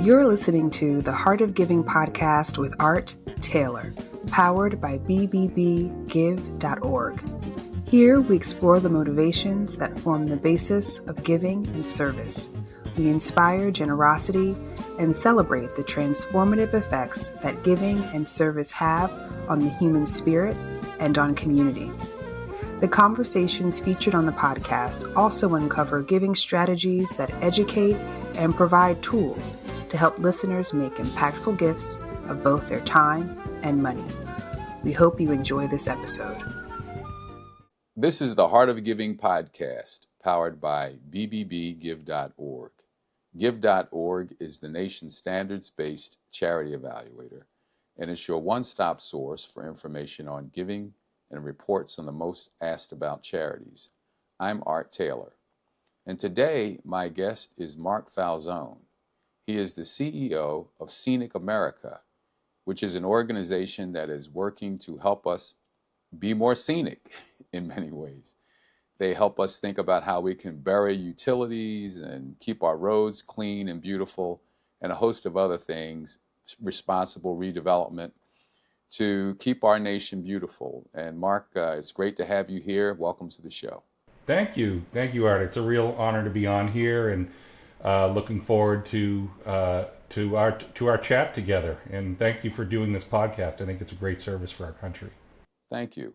You're listening to the Heart of Giving podcast with Art Taylor, powered by bbbgive.org. Here we explore the motivations that form the basis of giving and service. We inspire generosity and celebrate the transformative effects that giving and service have on the human spirit and on community. The conversations featured on the podcast also uncover giving strategies that educate and provide tools to help listeners make impactful gifts of both their time and money. We hope you enjoy this episode. This is the Heart of Giving podcast, powered by bbbgive.org. Give.org is the nation's standards-based charity evaluator, and it's your one-stop source for information on giving and reports on the most asked about charities. I'm Art Taylor, and today my guest is Mark Falzone. He is the CEO of Scenic America, which is an organization that is working to help us be more scenic in many ways. They help us think about how we can bury utilities and keep our roads clean and beautiful, and a host of other things, responsible redevelopment, to keep our nation beautiful. And Mark, it's great to have you here. Welcome to the show. Thank you, Art. It's a real honor to be on here, and looking forward to our chat together. And thank you for doing this podcast. I think it's a great service for our country. Thank you.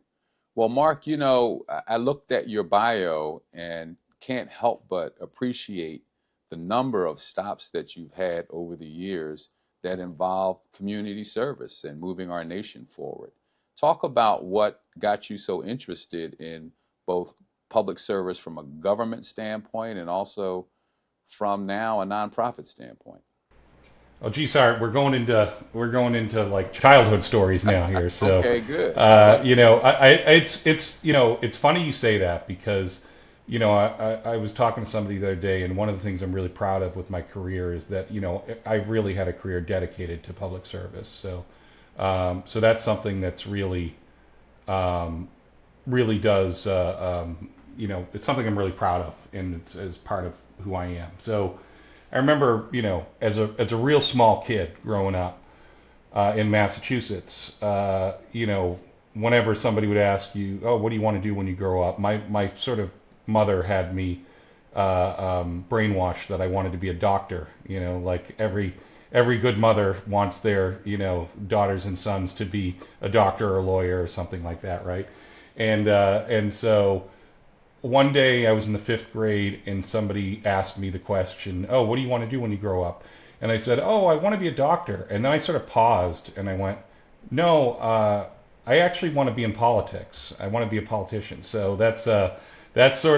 Well, Mark, you know, I looked at your bio and can't help but appreciate the number of stops that you've had over the years that involve community service and moving our nation forward. Talk about what got you so interested in both public service from a government standpoint and also from now a nonprofit standpoint. Oh, geez, Art, we're going into like childhood stories now here. So, okay, good. It's funny you say that because, I was talking to somebody the other day, and one of the things I'm really proud of with my career is that, I've really had a career dedicated to public service. So that's something that's really does, it's something I'm really proud of, and it's as part of who I am. So I remember, as a real small kid growing up in Massachusetts, whenever somebody would ask you, oh, what do you want to do when you grow up? My sort of mother had me brainwashed that I wanted to be a doctor. Like every good mother wants their, daughters and sons to be a doctor or a lawyer or something like that, right? And so one day I was in the 5th grade and somebody asked me the question, oh, what do you want to do when you grow up? And I said, oh, I want to be a doctor. And then I sort of paused and I went, no, I actually want to be in politics. I want to be a politician. So that's sort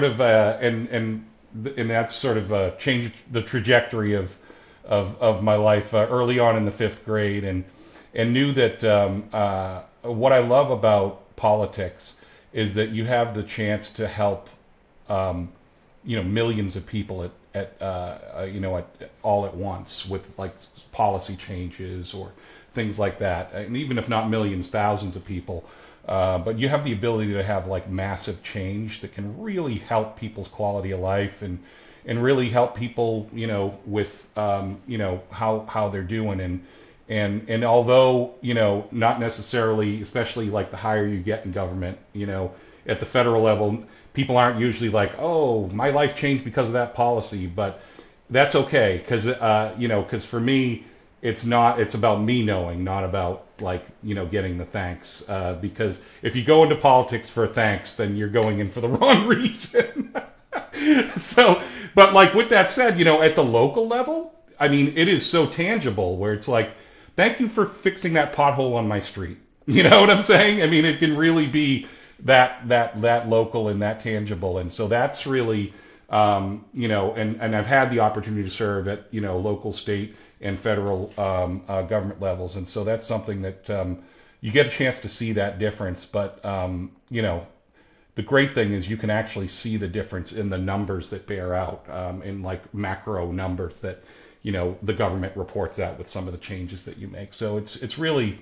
of and that's sort of changed the trajectory of my life early on in the 5th grade, and knew that what I love about politics is that you have the chance to help millions of people at all at once with like policy changes or things like that. And even if not millions, thousands of people, but you have the ability to have like massive change that can really help people's quality of life and really help people, with how they're doing. And although, not necessarily, especially like the higher you get in government, at the federal level, people aren't usually like, oh, my life changed because of that policy, but that's okay. Because for me, it's about me knowing, not about like, getting the thanks. Because if you go into politics for thanks, then you're going in for the wrong reason. So, but like with that said, at the local level, I mean, it is so tangible where it's like, thank you for fixing that pothole on my street. You know what I'm saying? I mean, it can really be that local and that tangible. And so that's really, and I've had the opportunity to serve at, local, state, and federal government levels. And so that's something that you get a chance to see that difference. But, the great thing is you can actually see the difference in the numbers that bear out, in like macro numbers that, the government reports out with some of the changes that you make. So it's really,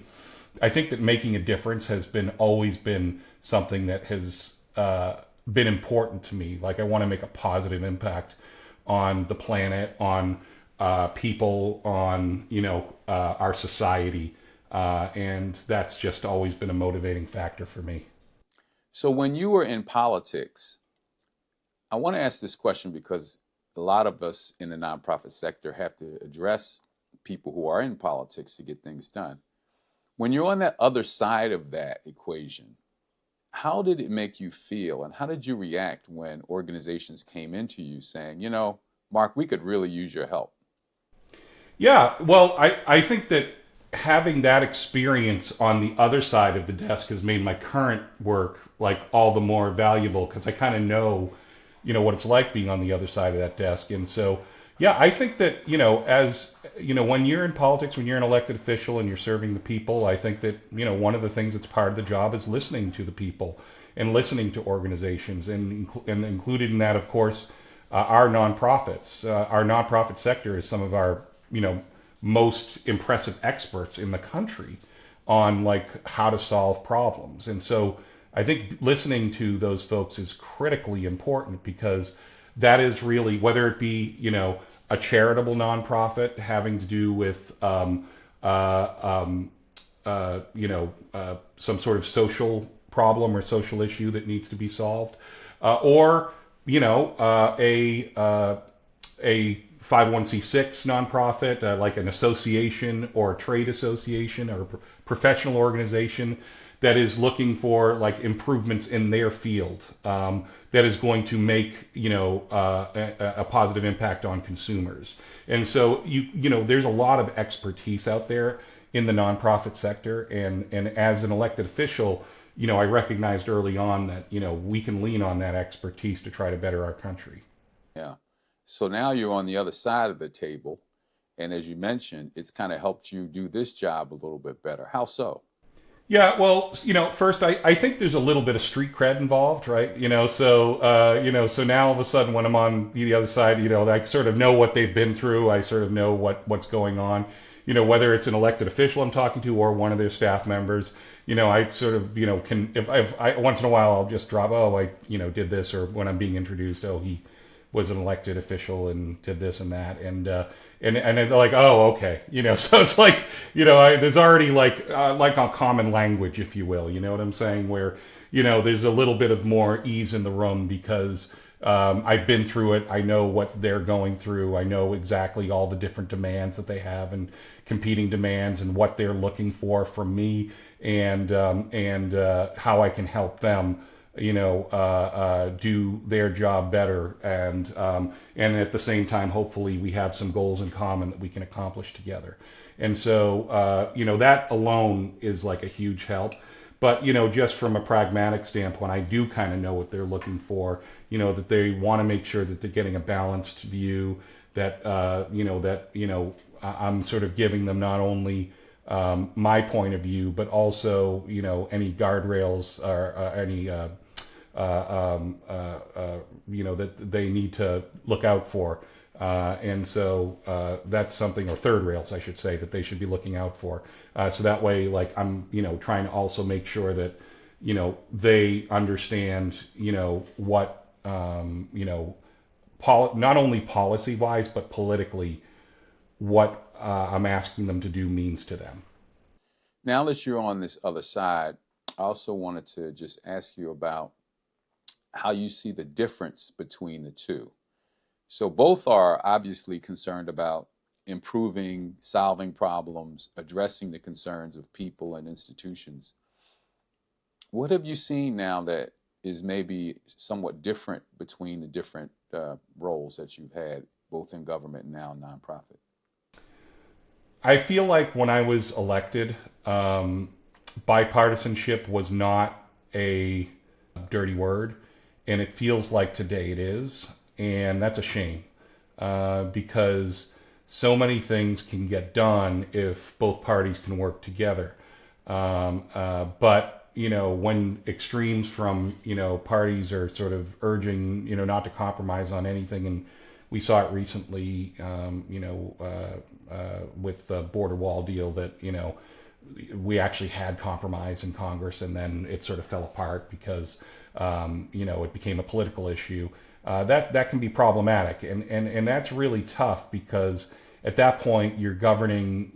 I think that making a difference has always been something that has been important to me. Like I want to make a positive impact on the planet, on people, on our society, and that's just always been a motivating factor for me. So when you were in politics, I want to ask this question because a lot of us in the nonprofit sector have to address people who are in politics to get things done. When you're on that other side of that equation, how did it make you feel and how did you react when organizations came into you saying, Mark, we could really use your help? Yeah, well, I think that having that experience on the other side of the desk has made my current work like all the more valuable because I kind of know, what it's like being on the other side of that desk. And so, yeah, I think that, as, when you're in politics, when you're an elected official and you're serving the people, I think that, one of the things that's part of the job is listening to the people and listening to organizations and included in that, of course, our nonprofits. Our nonprofit sector is some of our most impressive experts in the country on like how to solve problems. And so I think listening to those folks is critically important because that is really, whether it be, a charitable nonprofit having to do with, some sort of social problem or social issue that needs to be solved, or, a 501c6 nonprofit, like an association or a trade association or a professional organization that is looking for like improvements in their field, that is going to make a positive impact on consumers. And so there's a lot of expertise out there in the nonprofit sector, and as an elected official, I recognized early on that we can lean on that expertise to try to better our country. Yeah. So now you're on the other side of the table. And as you mentioned, it's kind of helped you do this job a little bit better. How so? Yeah, well, first I think there's a little bit of street cred involved, right? So now all of a sudden when I'm on the other side, I sort of know what they've been through. I sort of know what's going on. Whether it's an elected official I'm talking to or one of their staff members, I sort of, can if I once in a while I'll just drop, oh, I did this, or when I'm being introduced, oh, he was an elected official and did this and that, and they're like, oh, okay, so it's like, there's already like a common language, if you will, you know what I'm saying, where there's a little bit of more ease in the room because I've been through it. I know what they're going through. I know exactly all the different demands that they have and competing demands and what they're looking for from me, and how I can help them do their job better, and at the same time, hopefully, we have some goals in common that we can accomplish together. And so, that alone is like a huge help. But just from a pragmatic standpoint, I do kind of know what they're looking for. That they want to make sure that they're getting a balanced view. That I'm sort of giving them not only my point of view, but also any guardrails or any that they need to look out for, and so that's something, or third rails I should say, that they should be looking out for. So that way, like I'm trying to also make sure that they understand what not only policy wise but politically what I'm asking them to do means to them. Now that you're on this other side, I also wanted to just ask you about how you see the difference between the two. So both are obviously concerned about improving, solving problems, addressing the concerns of people and institutions. What have you seen now that is maybe somewhat different between the different roles that you've had, both in government and now nonprofit? I feel like when I was elected, bipartisanship was not a dirty word, and it feels like today it is, and that's a shame, because so many things can get done if both parties can work together. But when extremes from parties are sort of urging not to compromise on anything, and we saw it recently, with the border wall deal, that we actually had compromise in Congress, and then it sort of fell apart because it became a political issue. That can be problematic, and that's really tough because at that point you're governing,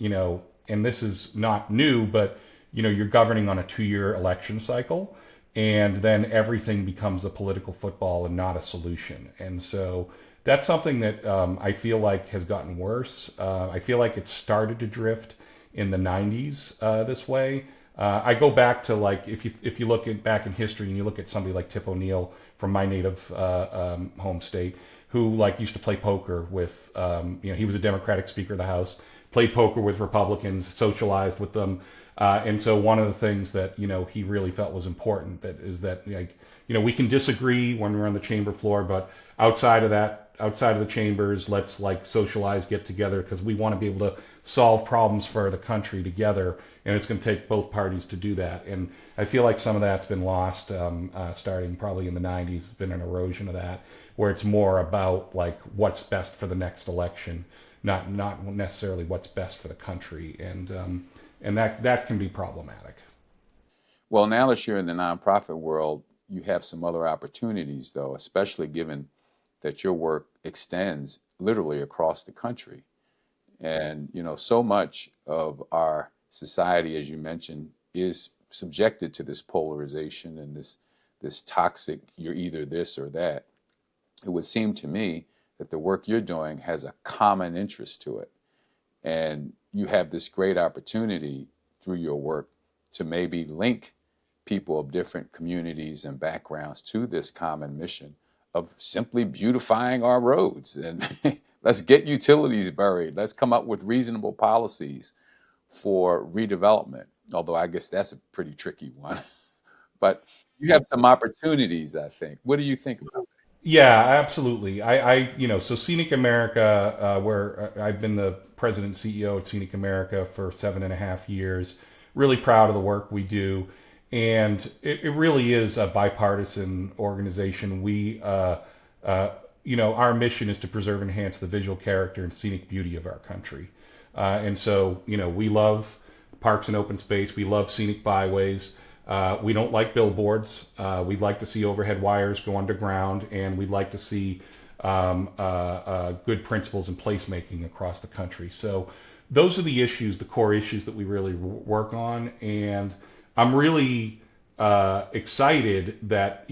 and this is not new, but you're governing on a 2-year election cycle, and then everything becomes a political football and not a solution. And so that's something that I feel like has gotten worse. I feel like it started to drift in the 90s this way. I go back to, like, if you look back in history and you look at somebody like Tip O'Neill from my native home state, who like used to play poker with, he was a Democratic Speaker of the House, played poker with Republicans, socialized with them, and so one of the things that he really felt was important is that, like, we can disagree when we're on the chamber floor, but outside of the chambers, let's like socialize, get together, because we want to be able to solve problems for the country together, and it's going to take both parties to do that. And I feel like some of that's been lost, starting probably in the 90s. There's been an erosion of that, where it's more about like what's best for the next election, not necessarily what's best for the country, and that can be problematic. Well, now that you're in the nonprofit world, you have some other opportunities, though, especially given that your work extends literally across the country. And, so much of our society, as you mentioned, is subjected to this polarization and this toxic, you're either this or that. It would seem to me that the work you're doing has a common interest to it. And you have this great opportunity through your work to maybe link people of different communities and backgrounds to this common mission of simply beautifying our roads. And let's get utilities buried. Let's come up with reasonable policies for redevelopment, although I guess that's a pretty tricky one. But you have some opportunities, I think. What do you think about that? Yeah, absolutely. So Scenic America, where I've been the president and CEO at Scenic America for 7.5 years, really proud of the work we do. And it really is a bipartisan organization. Our mission is to preserve and enhance the visual character and scenic beauty of our country. And so, we love parks and open space. We love scenic byways. We don't like billboards. We'd like to see overhead wires go underground, and we'd like to see good principles in placemaking across the country. So those are the issues, the core issues that we really work on. And I'm really excited that,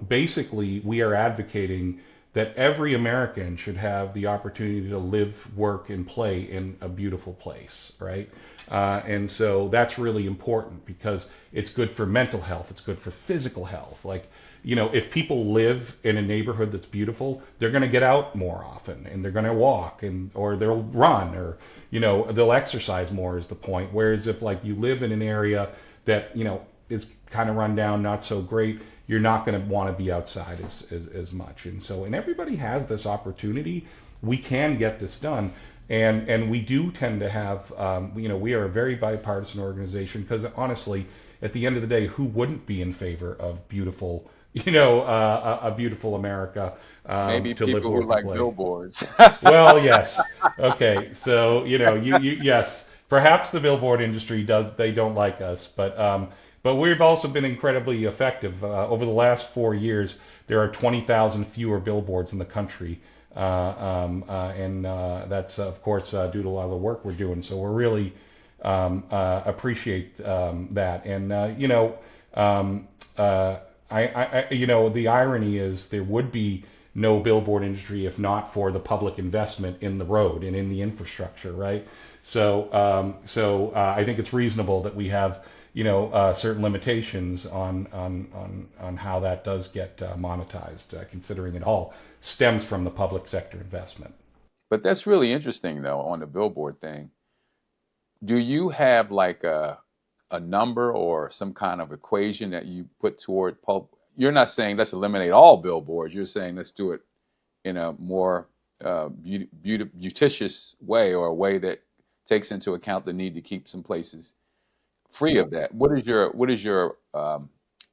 basically we are advocating that every American should have the opportunity to live, work, and play in a beautiful place, right? And so that's really important because it's good for mental health. It's good for physical health. Like, if people live in a neighborhood that's beautiful, they're going to get out more often, and they're going to walk, or they'll run, or, they'll exercise more is the point. Whereas if like you live in an area that, is kind of run down, not so great, you're not going to want to be outside as much. And everybody has this opportunity. We can get this done. And we do tend to have, we are a very bipartisan organization because honestly, at the end of the day, who wouldn't be in favor of beautiful, a beautiful America Maybe to people live, work, who and like play? billboards. Well, yes. Okay. So, yes, perhaps the billboard industry they don't like us, but we've also been incredibly effective. Over the last 4 years, there are 20,000 fewer billboards in the country. And that's, of course, due to a lot of the work we're doing. So we're really appreciate that. And, the irony is there would be no billboard industry if not for the public investment in the road and in the infrastructure, right? So, I think it's reasonable that we have certain limitations on how that does get monetized, considering it all stems from the public sector investment. But that's really interesting, though, on the billboard thing. Do you have like a number or some kind of equation that you put toward pulp? You're not saying let's eliminate all billboards. You're saying let's do it in a more beauticious way, or a way that takes into account the need to keep some places free of that. What is your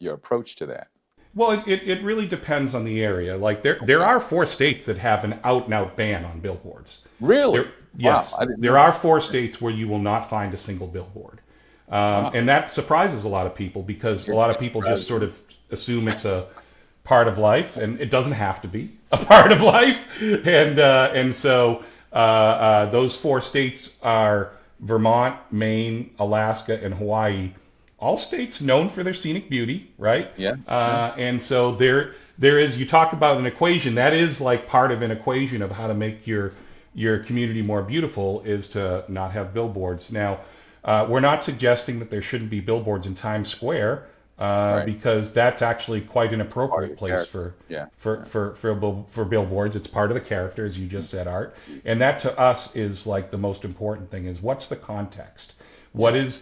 approach to that? Well, it really depends on the area. Like there are 4 states that have an out and out ban on billboards. Really? Wow, Yes, I didn't know there are that. 4 states where you will not find a single billboard, Wow, and that surprises a lot of people because a yeah, lot of that's people just sort surprising. of assume it's a part of life, and it doesn't have to be a part of life. And so Those four states are Vermont, Maine, Alaska, and Hawaii. All states known for their scenic beauty, right? Yeah. Yeah. And so there is, you talk about an equation that is like part of an equation of how to make your community more beautiful is to not have billboards. Now, we're not suggesting that there shouldn't be billboards in Times Square, Right. because that's actually quite an Part of appropriate the place character. Yeah. Yeah. for billboards. It's part of the character, as you just said, Art. And that to us is like the most important thing: is what's the context? What Yeah. is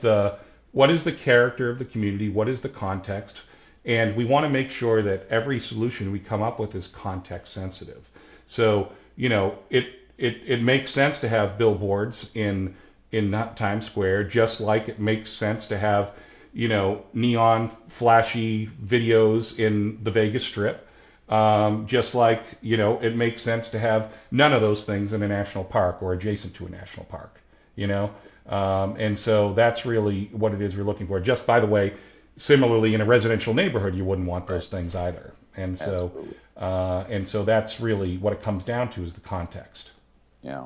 the character of the community? What is the context? And we want to make sure that every solution we come up with is context sensitive. So, it makes sense to have billboards in not Times Square, just like it makes sense to have, neon flashy videos in the Vegas Strip. Just like, it makes sense to have none of those things in a national park or adjacent to a national park, you know? And so that's really what it is we're looking for. Just by the way, similarly in a residential neighborhood, you wouldn't want Right. those things either. Absolutely. And so that's really what it comes down to is the context. Yeah.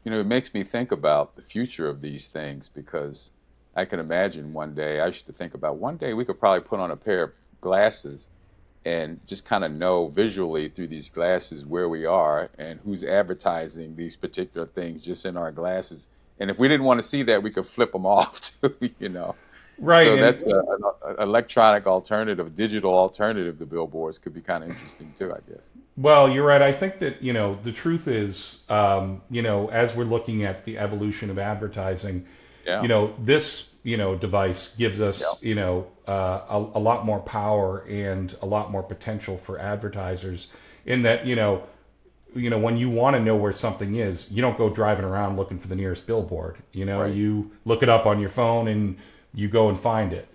It makes me think about the future of these things because I can imagine one day, I used to think about one day we could probably put on a pair of glasses and just kind of know visually through these glasses where we are and who's advertising these particular things just in our glasses. And if we didn't want to see that, we could flip them off too. Right. So that's And an electronic alternative, digital alternative to billboards could be kind of interesting too, I guess. well, you're right. I think that, the truth is, as we're looking at the evolution of advertising, Yeah. this, device gives Yeah. us, a lot more power and a lot more potential for advertisers in that, when you want to know where something is, you don't go driving around looking for the nearest billboard. Right. You look it up on your phone and you go and find it.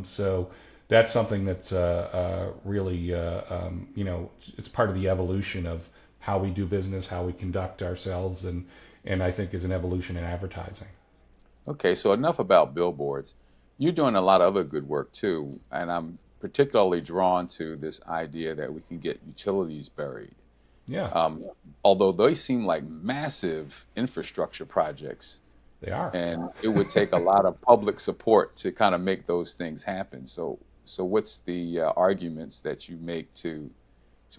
So that's something that's really, it's part of the evolution of how we do business, how we conduct ourselves, and I think is an evolution in advertising. Okay, so enough about billboards. You're doing a lot of other good work too, and I'm particularly drawn to this idea that we can get utilities buried. Yeah, Um, Although they seem like massive infrastructure projects, they are. and it would take a lot of public support to kind of make those things happen. So what's the arguments that you make to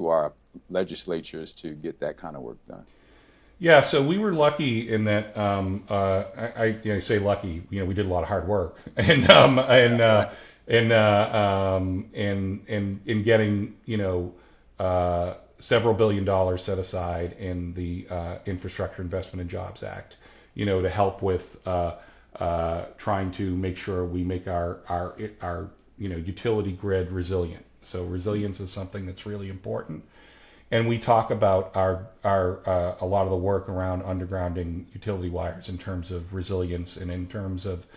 our legislatures to get that kind of work done? Yeah, so we were lucky in that I say lucky. We did a lot of hard work, and in getting several $billion set aside in the Infrastructure Investment and Jobs Act, to help with trying to make sure we make our utility grid resilient. So resilience is something that's really important. And we talk about our a lot of the work around undergrounding utility wires in terms of resilience and in terms of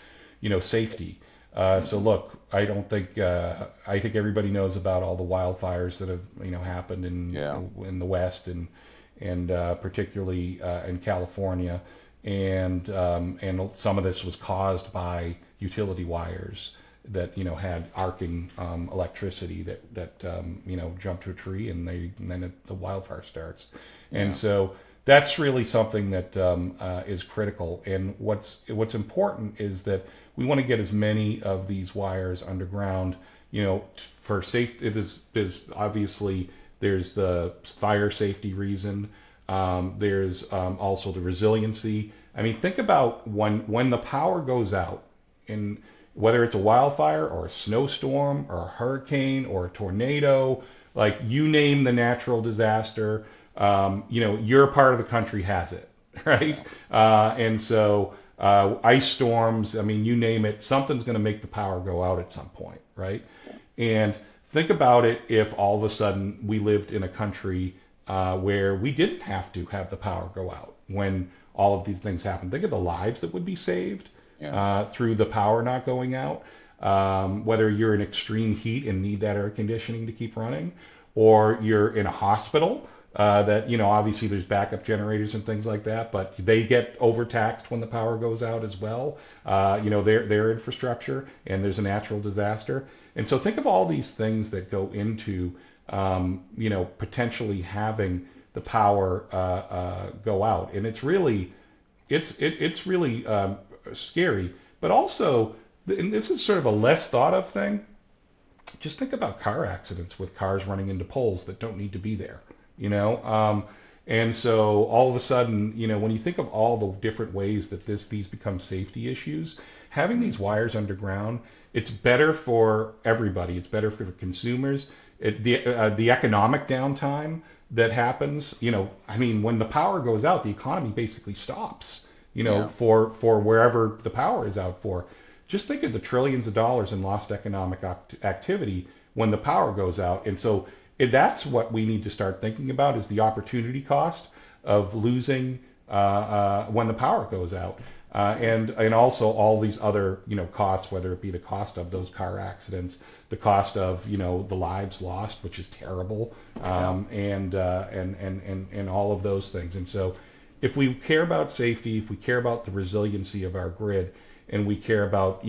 safety. So Hmm. look, I think everybody knows about all the wildfires that have happened Yeah. in the West and particularly in California, and some of this was caused by utility wires that had arcing electricity that jump to a tree and then the wildfire starts. And Yeah. so that's really something that is critical. And what's important is that we want to get as many of these wires underground. For safety. There's obviously there's the fire safety reason. There's also the resiliency. I mean, think about when the power goes out in whether it's a wildfire or a snowstorm or a hurricane or a tornado, like you name the natural disaster, your part of the country has it, right? Yeah. And so ice storms, I mean, you name it, something's going to make the power go out at some point, right? And think about it if all of a sudden we lived in a country where we didn't have to have the power go out when all of these things happen. Think of the lives that would be saved Yeah. through the power not going out. Whether you're in extreme heat and need that air conditioning to keep running, or you're in a hospital that obviously there's backup generators and things like that, but they get overtaxed when the power goes out as well. Their infrastructure, and there's a natural disaster. And so think of all these things that go into potentially having the power go out, and it's really scary. But also, and this is sort of a less thought of thing. Just think about car accidents with cars running into poles that don't need to be there. You know, and so all of a sudden, when you think of all the different ways that these become safety issues, having these wires underground, it's better for everybody. It's better for consumers. The economic downtime that happens, I mean, when the power goes out, the economy basically stops, Yeah. for wherever the power is out for. Just think of the trillions of dollars in lost economic activity when the power goes out. And so that's what we need to start thinking about, is the opportunity cost of losing when the power goes out. And also all these other costs, whether it be the cost of those car accidents, the cost of the lives lost, which is terrible, and all of those things. And so, if we care about safety, if we care about the resiliency of our grid, and we care about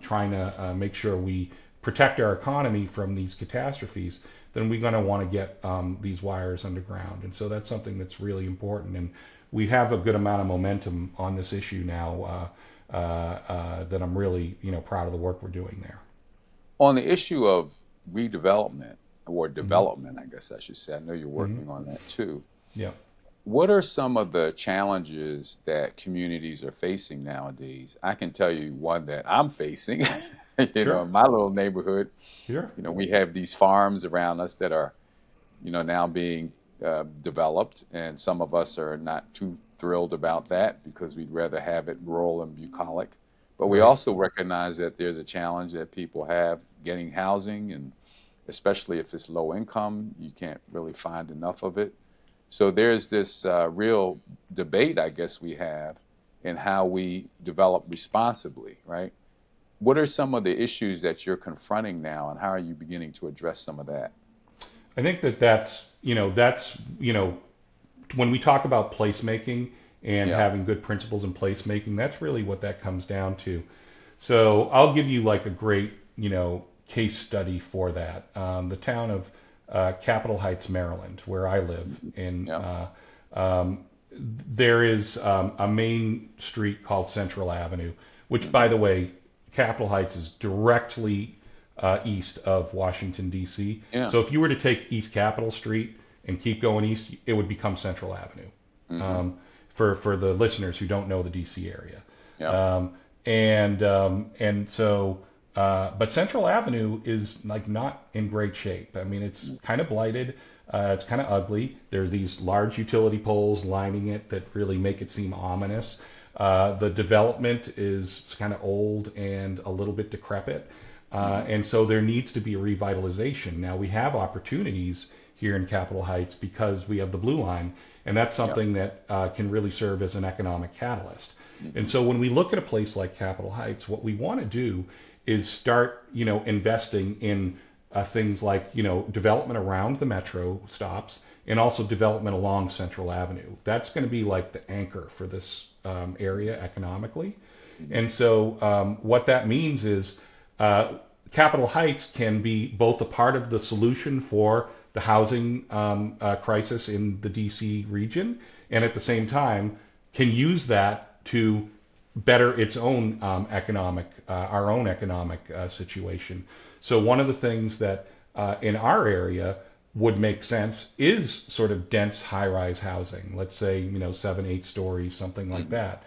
trying to make sure we protect our economy from these catastrophes, then we're going to want to get these wires underground. And so that's something that's really important. And we have a good amount of momentum on this issue now that I'm really proud of the work we're doing there. On the issue of redevelopment or Mm-hmm. development, I guess I should say, I know you're Mm-hmm. working on that too. Yeah. What are some of the challenges that communities are facing nowadays? I can tell you one that I'm facing. Sure. In my little neighborhood, Sure. we have these farms around us that are, now being developed, and some of us are not too thrilled about that because we'd rather have it rural and bucolic. But we Right. also recognize that there's a challenge that people have getting housing, and especially if it's low income, you can't really find enough of it. So there's this real debate, I guess, we have in how we develop responsibly, right? What are some of the issues that you're confronting now, and how are you beginning to address some of that? I think that's when we talk about placemaking and Yeah. having good principles in placemaking, that's really what that comes down to. So I'll give you like a great, case study for that. The town of Capitol Heights, Maryland, where I live, Yeah. there is a main street called Central Avenue, which, by the way, Capitol Heights is directly east of Washington, D.C. Yeah. So if you were to take East Capitol Street and keep going east, it would become Central Avenue. Mm-hmm. For the listeners who don't know the D.C. area. Yeah. And so, but Central Avenue is like not in great shape. I mean, it's kind of blighted. It's kind of ugly. There's these large utility poles lining it that really make it seem ominous. The development is kind of old and a little bit decrepit. And so there needs to be a revitalization. Now we have opportunities here in Capitol Heights because we have the Blue Line, and that's something that can really serve as an economic catalyst. And so when we look at a place like Capitol Heights, what we want to do is start, investing in things like, development around the metro stops and also development along Central Avenue. That's going to be like the anchor for this area economically. And so what that means is Capitol Heights can be both a part of the solution for the housing crisis in the DC region, and at the same time can use that to better its own our own economic situation. So one of the things that in our area would make sense is sort of dense high-rise housing. Let's say 7, 8 stories, something like that.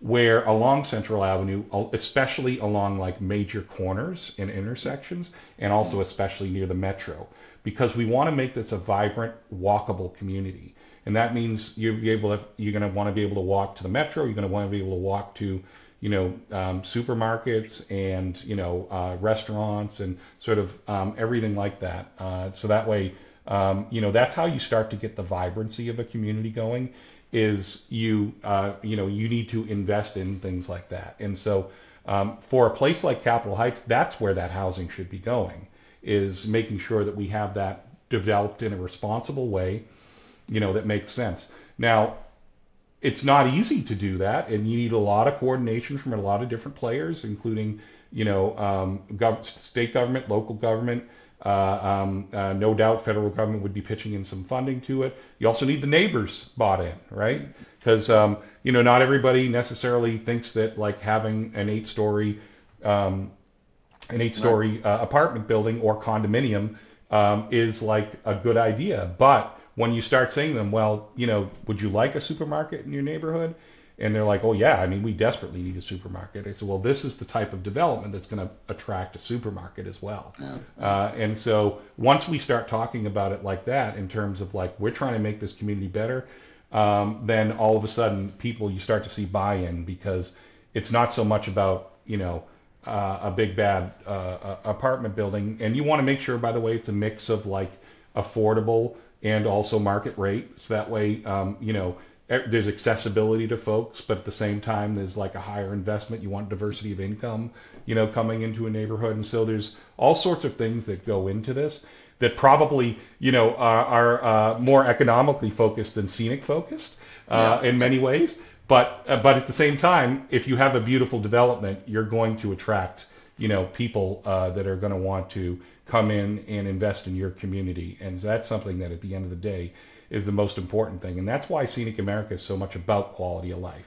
Where along Central Avenue, especially along like major corners and intersections, and also especially near the metro, because we want to make this a vibrant, walkable community. And that means you're going to want to be able to walk to the metro. You're going to want to be able to walk to, supermarkets and restaurants and sort of everything like that. So that way, that's how you start to get the vibrancy of a community going. Is you need to invest in things like that. And so for a place like Capitol Heights, that's where that housing should be going, is making sure that we have that developed in a responsible way, that makes sense. Now, it's not easy to do that, and you need a lot of coordination from a lot of different players, including state government, local government, No doubt federal government would be pitching in some funding to it. You also need the neighbors bought in, right? Because not everybody necessarily thinks that like having um, an eight Right. story apartment building or condominium is like a good idea. But when you start saying to them, well, would you like a supermarket in your neighborhood? And they're like, oh, yeah, I mean, we desperately need a supermarket. I said, well, this is the type of development that's going to attract a supermarket as well. Yeah. Yeah. And so once we start talking about it like that, in terms of like, we're trying to make this community better, then all of a sudden you start to see buy-in because it's not so much about, a big bad apartment building. And you want to make sure, by the way, it's a mix of like affordable and also market rate. So that way, there's accessibility to folks, but at the same time, there's like a higher investment. You want diversity of income, coming into a neighborhood. And so there's all sorts of things that go into this that probably, are more economically focused than scenic focused Yeah. in many ways. But at the same time, if you have a beautiful development, you're going to attract people that are going to want to come in and invest in your community, and that's something that at the end of the day is the most important thing, and that's why Scenic America is so much about quality of life.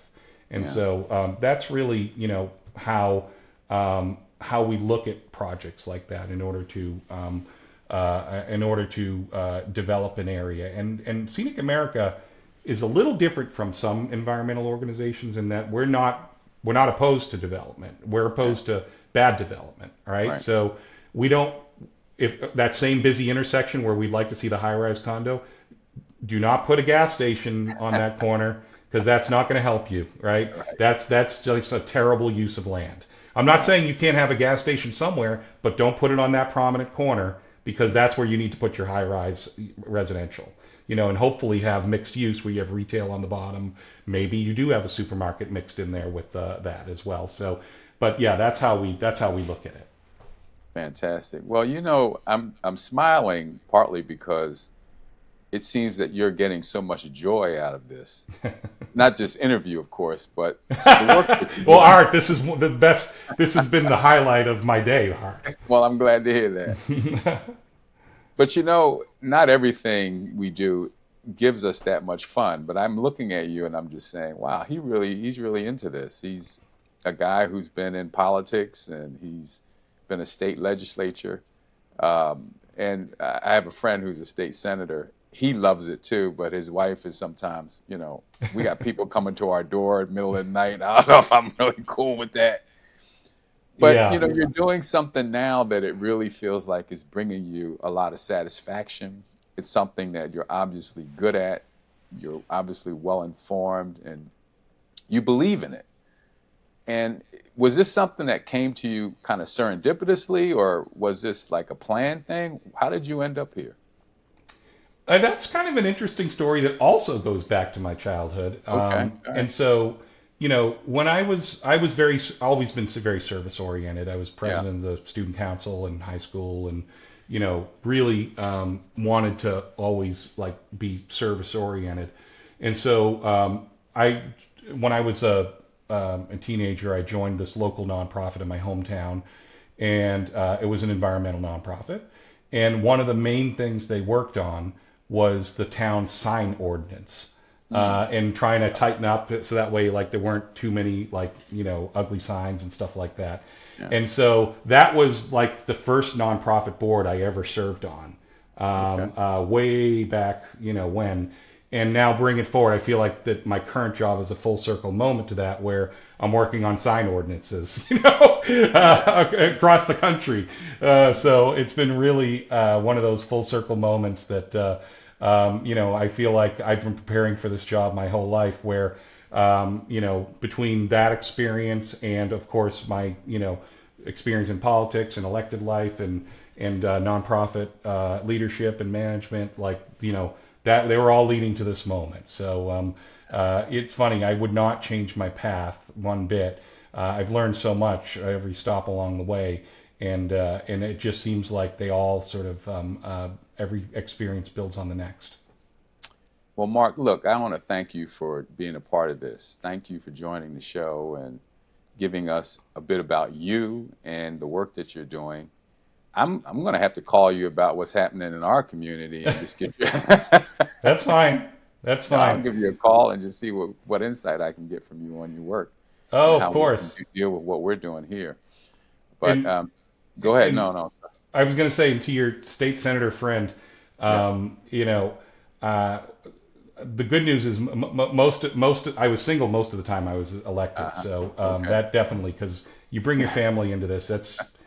And Yeah. so that's really how we look at projects like that in order to develop an area. And Scenic America is a little different from some environmental organizations in that we're not opposed to development. We're Okay. opposed to bad development, right? Right. So we don't if that same busy intersection where we'd like to see the high-rise condo, do not put a gas station on that corner because that's not going to help you, right? Right. That's just a terrible use of land. I'm not Right. saying you can't have a gas station somewhere, but don't put it on that prominent corner because that's where you need to put your high-rise residential. And hopefully have mixed use where you have retail on the bottom. Maybe you do have a supermarket mixed in there with that as well. So, but yeah, that's how we look at it. Fantastic. Well, I'm smiling partly because it seems that you're getting so much joy out of this. Not just interview, of course, but the work that you're Well, doing. Art, this is the best. This has been the highlight of my day, Art. Well, I'm glad to hear that. But not everything we do gives us that much fun. But I'm looking at you and I'm just saying, wow, he's really into this. He's a guy who's been in politics and he's been a state legislature. And I have a friend who's a state senator. He loves it too, but his wife is sometimes, we got people coming to our door at the middle of the night. I don't know if I'm really cool with that. But Yeah. you're doing something now that it really feels like is bringing you a lot of satisfaction. It's something that you're obviously good at. You're obviously well informed, and you believe in it. And was this something that came to you kind of serendipitously, or was this like a planned thing? How did you end up here? That's kind of an interesting story that also goes back to my childhood. Okay, all And right, so, when I was always been very service oriented. I was yeah, president of the student council in high school, and really wanted to always like be service oriented. And so, when I was a teenager, I joined this local nonprofit in my hometown, and it was an environmental nonprofit. And one of the main things they worked on was the town sign ordinance, mm, and trying to tighten up so that way like there weren't too many like ugly signs and stuff like that. yeah, And so that was like the first nonprofit board I ever served on, okay, way back when. And now bring it forward, I feel like that my current job is a full circle moment to that, where I'm working on sign ordinances, yeah, across the country. So it's been really one of those full circle moments that I feel like I've been preparing for this job my whole life, where between that experience and of course my experience in politics and elected life and nonprofit leadership and management, like that they were all leading to this moment. So it's funny. I would not change my path one bit. I've learned so much every stop along the way, and it just seems like they all sort of every experience builds on the next. Well, Mark, look, I want to thank you for being a part of this. Thank you for joining the show and giving us a bit about you and the work that you're doing. I'm going to have to call you about what's happening in our community and just give you. That's fine. That's No, I'll fine. give you a call and just see what insight I can get from you on your work and Oh, of how we can course. deal with what we're doing here. But And go ahead. and No, no. I was going to say to your state senator friend, Yeah. you know, uh, the good news is most I was single most of the time I was elected, Uh-huh. so Okay. that definitely, because you bring your family into this,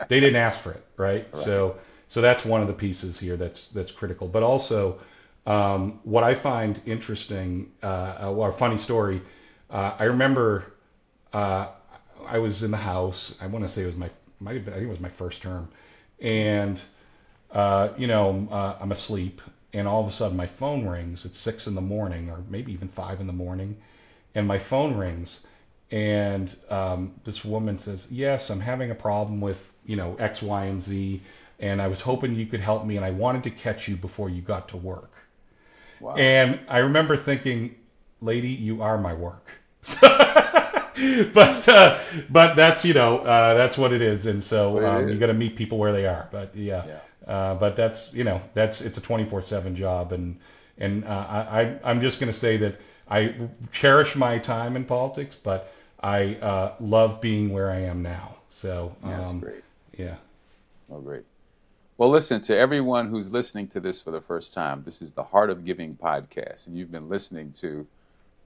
they didn't ask for it, right? Right. So that's one of the pieces here that's critical. But also, what I find interesting, or a funny story, I remember uh, I was in the House. I want to say it was might have been, I think it was my first term, and I'm asleep, and all of a sudden my phone rings at 6 in the morning, or maybe even 5 in the morning, and my phone rings, and this woman says, "Yes, I'm having a problem with X, Y, and Z, and I was hoping you could help me, and I wanted to catch you before you got to work." Wow. And I remember thinking, "Lady, you are my work." But that's what it is, and That's what so it you got to is. meet people where they are. But yeah, Yeah. but that's it's a 24/7 job, and I'm just going to say that I cherish my time in politics, but I love being where I am now. So Yeah, that's great. yeah. Oh, great. Well, listen, to everyone who's listening to this for the first time, this is the Heart of Giving podcast, and you've been listening to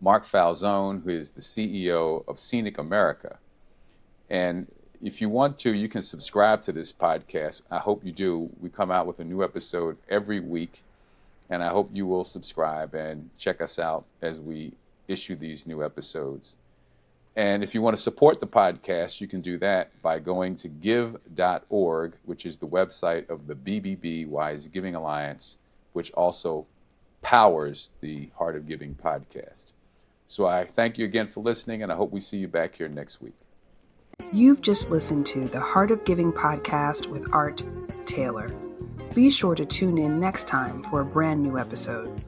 Mark Falzone, who is the CEO of Scenic America. And if you want to, you can subscribe to this podcast. I hope you do. We come out with a new episode every week, and I hope you will subscribe and check us out as we issue these new episodes. And if you want to support the podcast, you can do that by going to give.org, which is the website of the BBB Wise Giving Alliance, which also powers the Heart of Giving podcast. So I thank you again for listening, and I hope we see you back here next week. You've just listened to the Heart of Giving podcast with Art Taylor. Be sure to tune in next time for a brand new episode.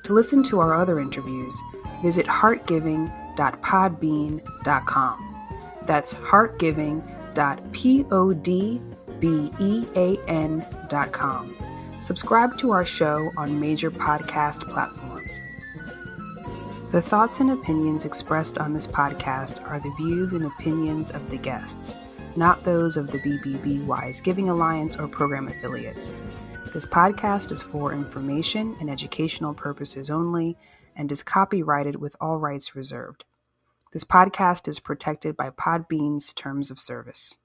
To listen to our other interviews, visit heartgiving.podbean.com. That's heartgiving.podbean.com. Subscribe to our show on major podcast platforms. The thoughts and opinions expressed on this podcast are the views and opinions of the guests, not those of the BBB Wise Giving Alliance or program affiliates. This podcast is for information and educational purposes only and is copyrighted with all rights reserved. This podcast is protected by Podbean's terms of service.